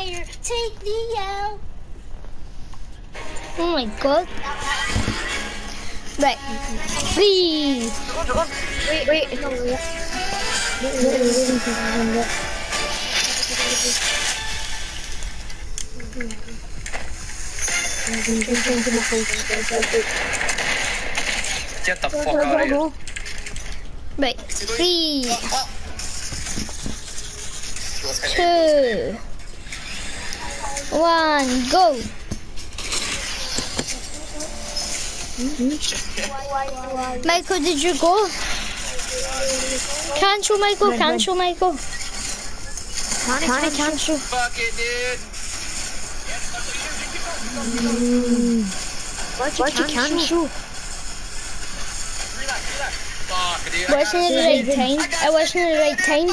player, take me out. Oh my god. Right. Three. Wait. Get the fuck out of here. Right. 3, 2, 1, go. Michael, did you go? Cancel, Michael. Cancel, Michael. Cancel. Fuck it, dude. Why'd you cancel? Fuck, dude. Wasn't it the right time? It wasn't the right time.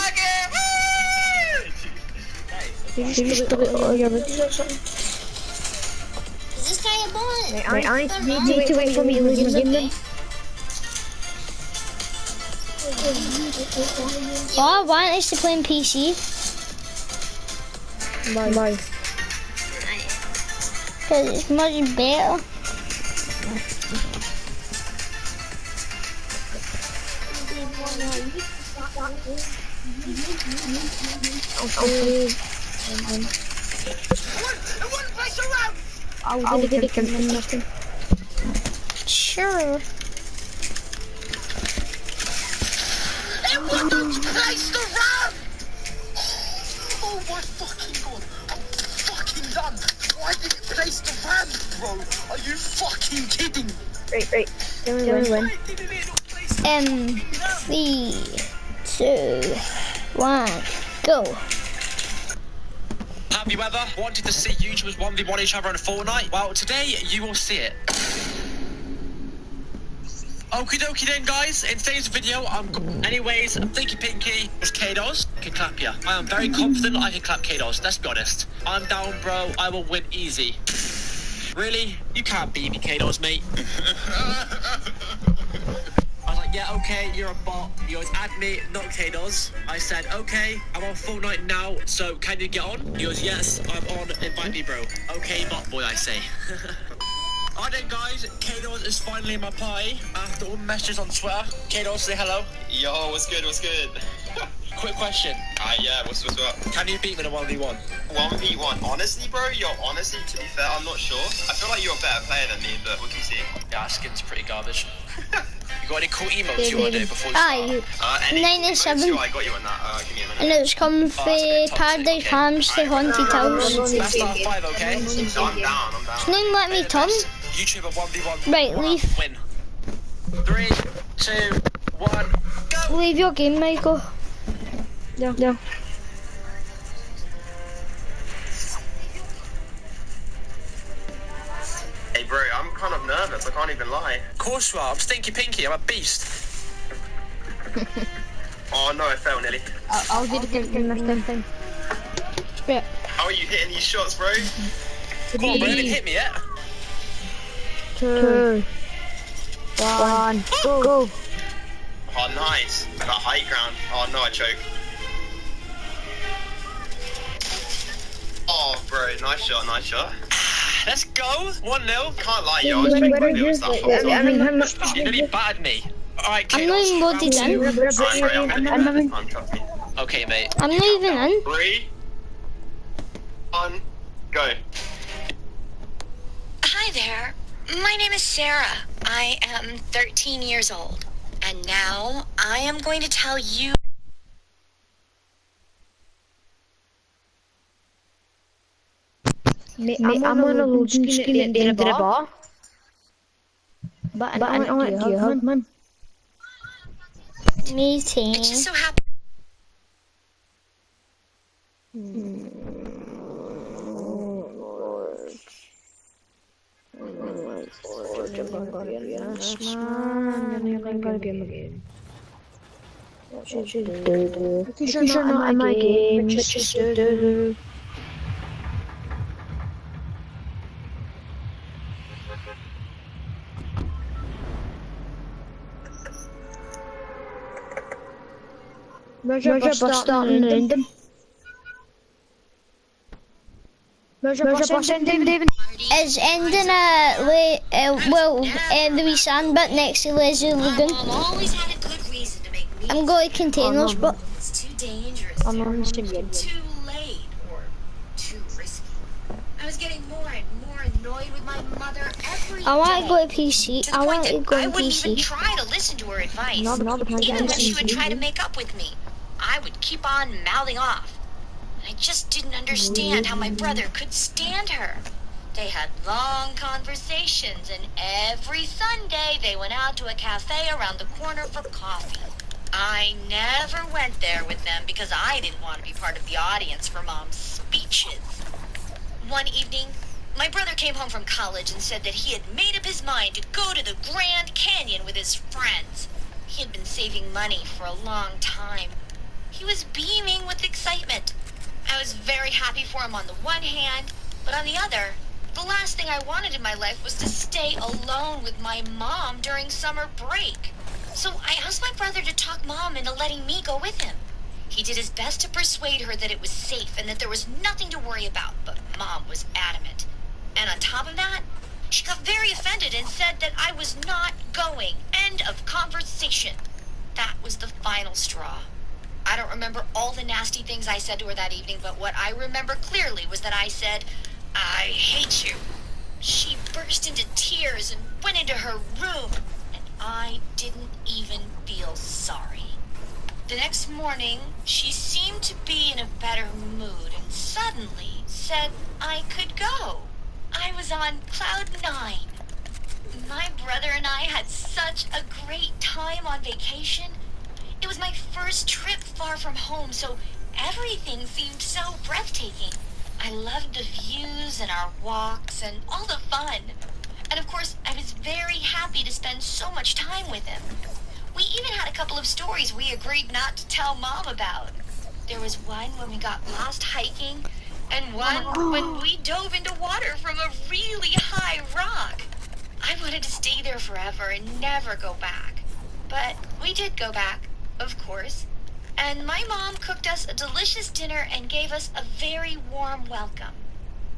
Did you just put it all your videos or something? Is this guy a bot? Wait, I need to wait for me to lose my game then. Oh, I want us to play on PC. Bye. Because it's much better. I'll get it from nothing. Sure. It wouldn't place the ramp! Oh my fucking god. I'm fucking done. Why did it place the ramp, bro? Are you fucking kidding me? Right. Tell me when. 3, 2, 1, go. Have you ever wanted to see YouTubers 1v1 each other in Fortnite? Well, today you will see it. Okie dokie then, guys. In today's video, anyways, Thinky Pinky is Kados. I can clap ya. I am very confident I can clap Kados. Let's be honest. I'm down, bro. I will win easy. Really? You can't beat me, Kados, mate. I was like, yeah, okay, you're a bot. He goes, add me, not Kados. I said, okay, I'm on Fortnite now, so can you get on? He goes, yes, I'm on, invite me, bro. Okay, bot boy, I say. Alright then, guys, Kados is finally in my party after all messages on Twitter. Kados, say hello. Yo, what's good? Quick question. Yeah, what's up? Can you beat me in a 1v1? 1v1. Honestly, bro, honestly, to be fair, I'm not sure. I feel like you're a better player than me, but we can see. Yeah, skin's pretty garbage. You got any cool emotes you want to do before we start? Any 97. I got you on that. Give me a minute. And it's come for Paradise Palms to Haunted House. Let's start 5, okay? So I'm down. Name let me, Tom. YouTuber 1v1. Right, leave. Win. 3, 2, 1, go! Leave your game, Michael. Yeah. Hey, bro, I'm kind of nervous. I can't even lie. Of course you are. I'm Stinky Pinky. I'm a beast. Oh, no, I fell nearly. I'll get it from next time. Yeah. How are you hitting these shots, bro? Come on, bro. You didn't hit me yet. 2, 1, go. Oh, nice. I got high ground. Oh, no, I choked. Oh, bro, nice shot. Let's go. 1-0. Can't lie, yo. I was pretty quick with stuff. You nearly battered me. Alright, I'm not even loaded in. I'm trust me. Okay, mate. I'm not even in. 3, 1, go. Hi there. My name is Sarah. I am 13 years old. And now I am going to tell you. I'm on a load screen at the end of the bar. But I want you, hug, man. Meeting. It just so happens. Because you're not in my game, but just do. Where's your bus starting in them? Where's your boss in, David? It's ending at the wee sandbit next to Lazy My Lagoon. mom always had a good reason to make me I'm going to containers, but it's too dangerous, I'm on the too same. late, or too risky. I was getting more and more annoyed with my mother every I want day, to go to PC. to the I point want to that go I to wouldn't even PC. try to listen to her advice. Not the Even when she would PC. try to make up with me, I would keep on mouthing off. I just didn't understand how my brother could stand her. They had long conversations, and every Sunday they went out to a cafe around the corner for coffee. I never went there with them because I didn't want to be part of the audience for Mom's speeches. One evening, my brother came home from college and said that he had made up his mind to go to the Grand Canyon with his friends. He had been saving money for a long time. He was beaming with excitement. I was very happy for him on the one hand, but on the other, the last thing I wanted in my life was to stay alone with my mom during summer break. So I asked my brother to talk Mom into letting me go with him. He did his best to persuade her that it was safe and that there was nothing to worry about, but Mom was adamant. And on top of that, she got very offended and said that I was not going. End of conversation. That was the final straw. I don't remember all the nasty things I said to her that evening, but what I remember clearly was that I said, "I hate you." She burst into tears and went into her room, and I didn't even feel sorry. The next morning, she seemed to be in a better mood and suddenly said I could go. I was on cloud 9. My brother and I had such a great time on vacation. It was my first trip far from home, so everything seemed so breathtaking. I loved the views and our walks and all the fun. And of course, I was very happy to spend so much time with him. We even had a couple of stories we agreed not to tell Mom about. There was one when we got lost hiking, and one when we dove into water from a really high rock. I wanted to stay there forever and never go back. But we did go back, of course. And my mom cooked us a delicious dinner and gave us a very warm welcome.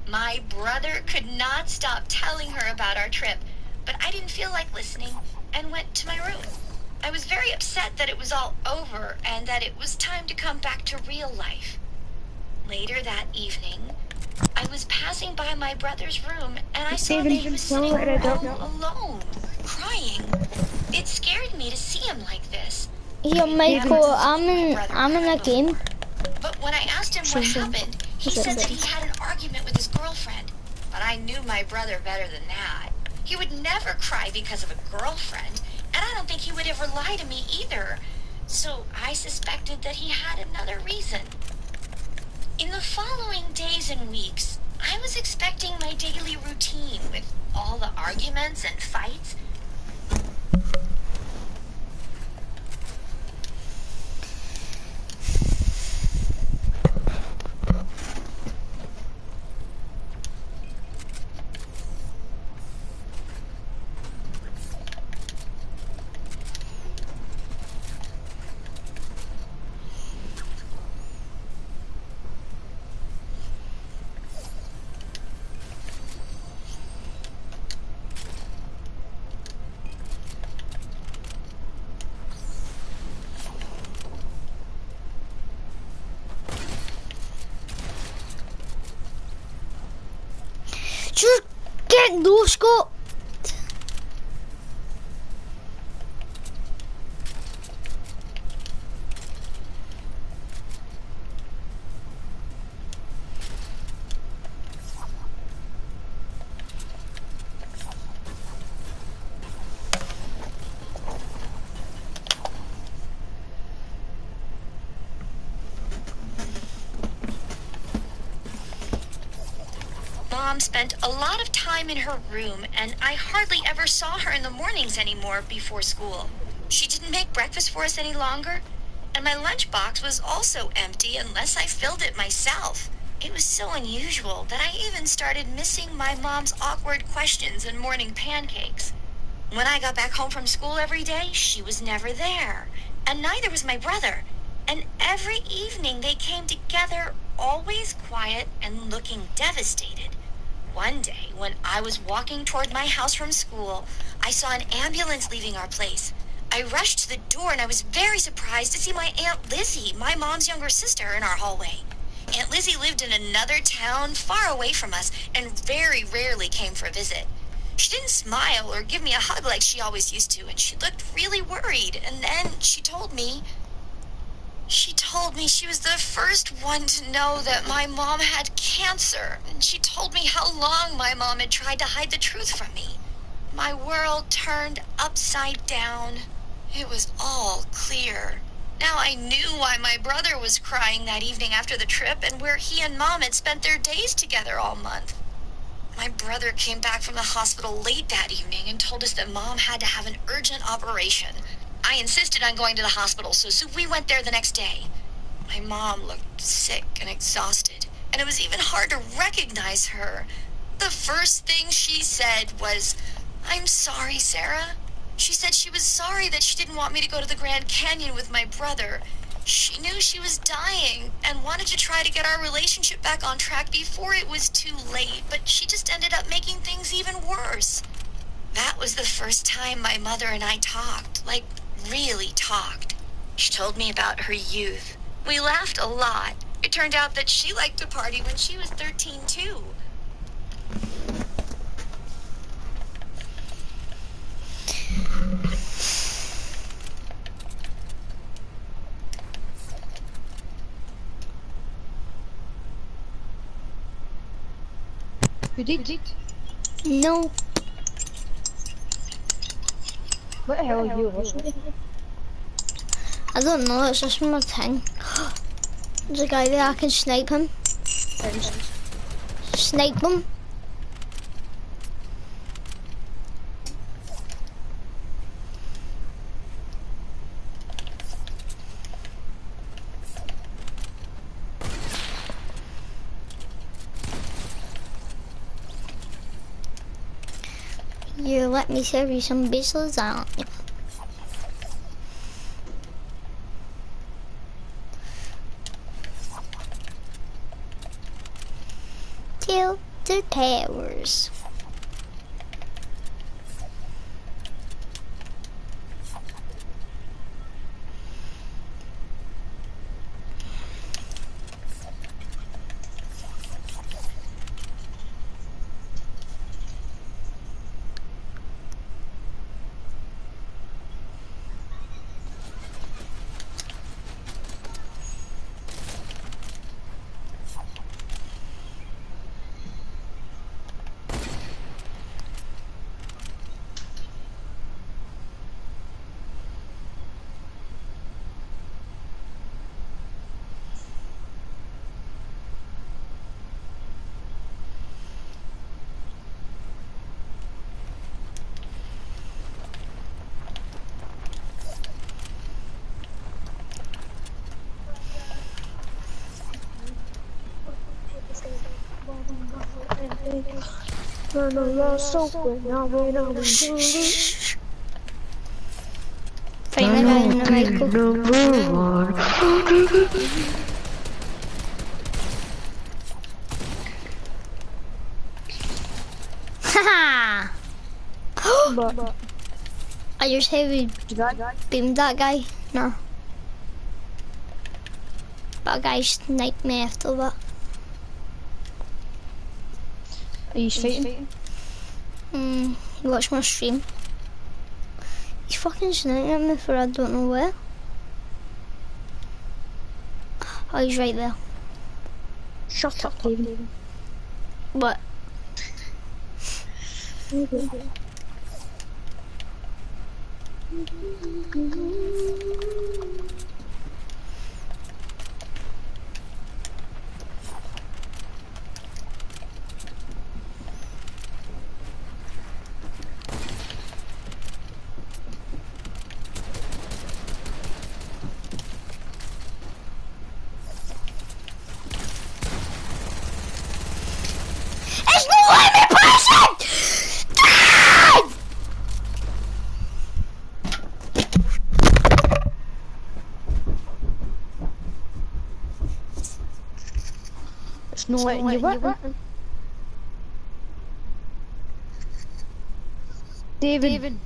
My brother could not stop telling her about our trip, but I didn't feel like listening and went to my room. I was very upset that it was all over and that it was time to come back to real life. Later that evening, I was passing by my brother's room and I saw that he was sitting all alone, crying. It scared me to see him like this. Here, Michael, I'm in a game. But when I asked him what happened, he said that he had an argument with his girlfriend. But I knew my brother better than that. He would never cry because of a girlfriend, and I don't think he would ever lie to me either. So I suspected that he had another reason. In the following days and weeks, I was expecting my daily routine with all the arguments and fights. Just get no scope. Mom spent a lot of time in her room, and I hardly ever saw her in the mornings anymore before school. She didn't make breakfast for us any longer, and my lunchbox was also empty unless I filled it myself. It was so unusual that I even started missing my mom's awkward questions and morning pancakes. When I got back home from school every day, she was never there, and neither was my brother. And every evening they came together always quiet and looking devastated. One day, when I was walking toward my house from school, I saw an ambulance leaving our place. I rushed to the door and I was very surprised to see my Aunt Lizzie, my mom's younger sister, in our hallway. Aunt Lizzie lived in another town far away from us and very rarely came for a visit. She didn't smile or give me a hug like she always used to, and she looked really worried. And then she told me she was the first one to know that my mom had cancer. And she told me how long my mom had tried to hide the truth from me. My world turned upside down. It was all clear. Now I knew why my brother was crying that evening after the trip and where he and Mom had spent their days together all month. My brother came back from the hospital late that evening and told us that Mom had to have an urgent operation. I insisted on going to the hospital, so we went there the next day. My mom looked sick and exhausted, and it was even hard to recognize her. The first thing she said was, "I'm sorry, Sarah." She said she was sorry that she didn't want me to go to the Grand Canyon with my brother. She knew she was dying and wanted to try to get our relationship back on track before it was too late, but she just ended up making things even worse. That was the first time my mother and I talked, like really talked. She told me about her youth. We laughed a lot. It turned out that she liked to party when she was 13 too. You did? No. What the hell are you listening? I don't know, it's just my thing. There's a guy there, I can snipe him. Snipe him. You let me serve you some beef lasagna. Till the towers. Find the guy in the microphone. Haha! I just heavy beamed that guy. No. But a guy sniped me after that. Are you fighting? Watch my stream. He's fucking sniping at me for I don't know where. Oh, he's right there. Shut up, David. What? It's not letting me press it! God! I'm letting you what? David.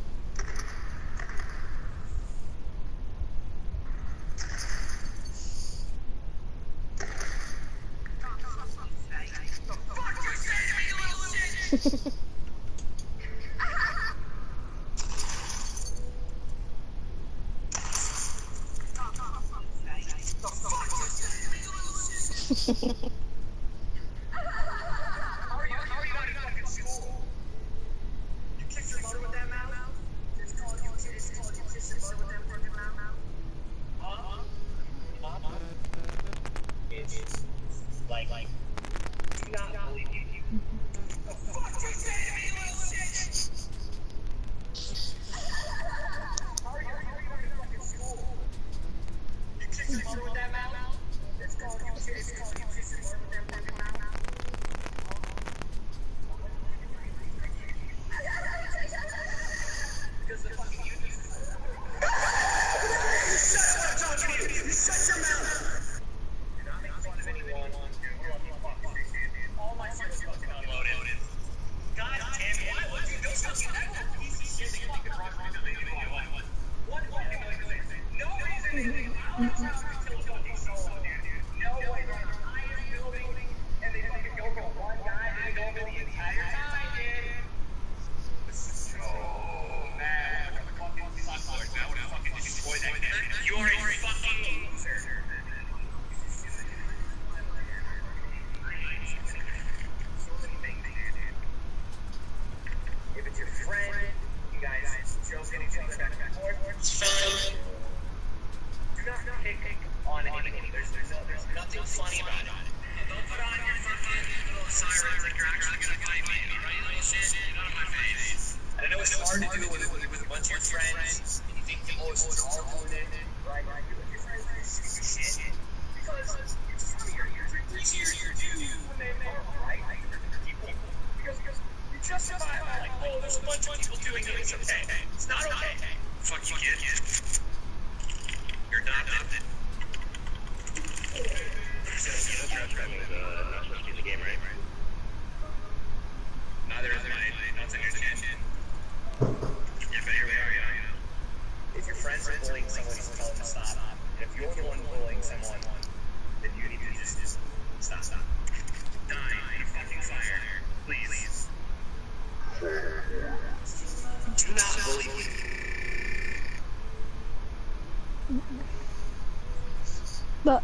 But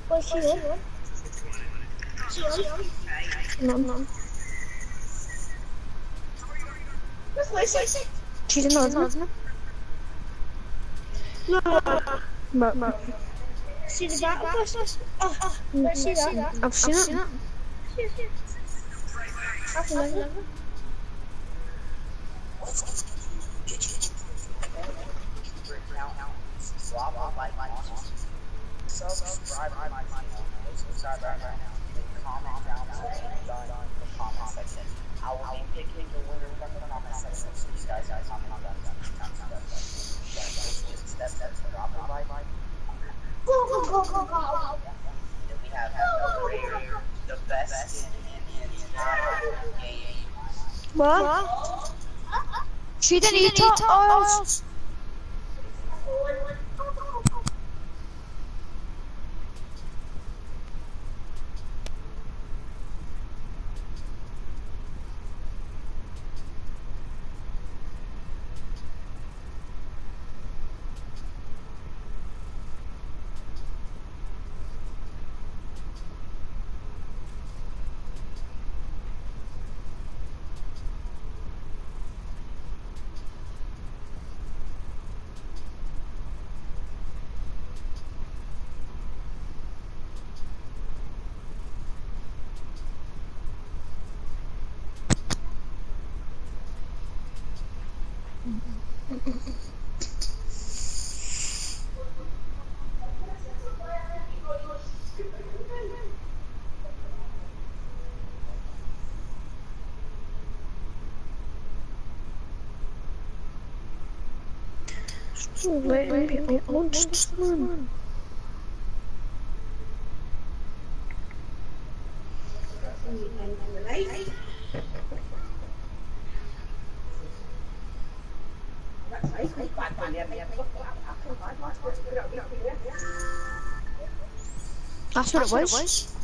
What's she on? no. She's in husband. No. But See the battle bus? Oh, let's see that. I've seen it. That's another. Subscribe to my channel. Subscribe right now. Comment down below in the comment section. I will be picking the winner from the comment section. So you guys comment on that. Steps drop a like. Then we have the best in the entire game. What? She didn't eat us. Letting me monsters, man. That's what it was.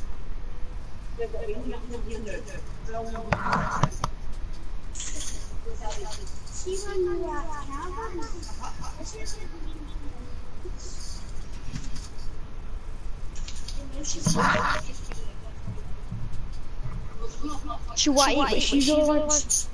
She what eat, but she's all wants.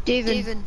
David.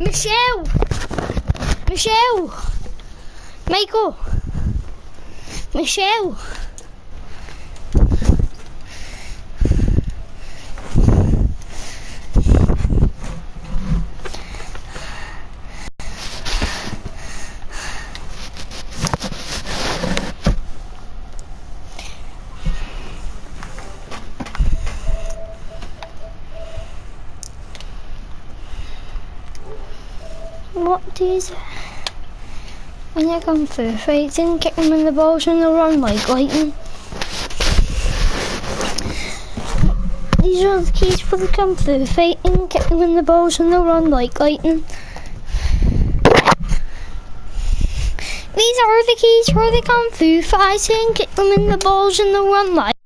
Michelle! Michelle! Michael! Michelle! What does when you come through fighting, kick them in the balls and they'll run like lightning? These are the keys for the kung fu fighting, kick them in the balls and they'll run like lightning. These are the keys for the kung fu fighting, kick them in the balls and they'll run like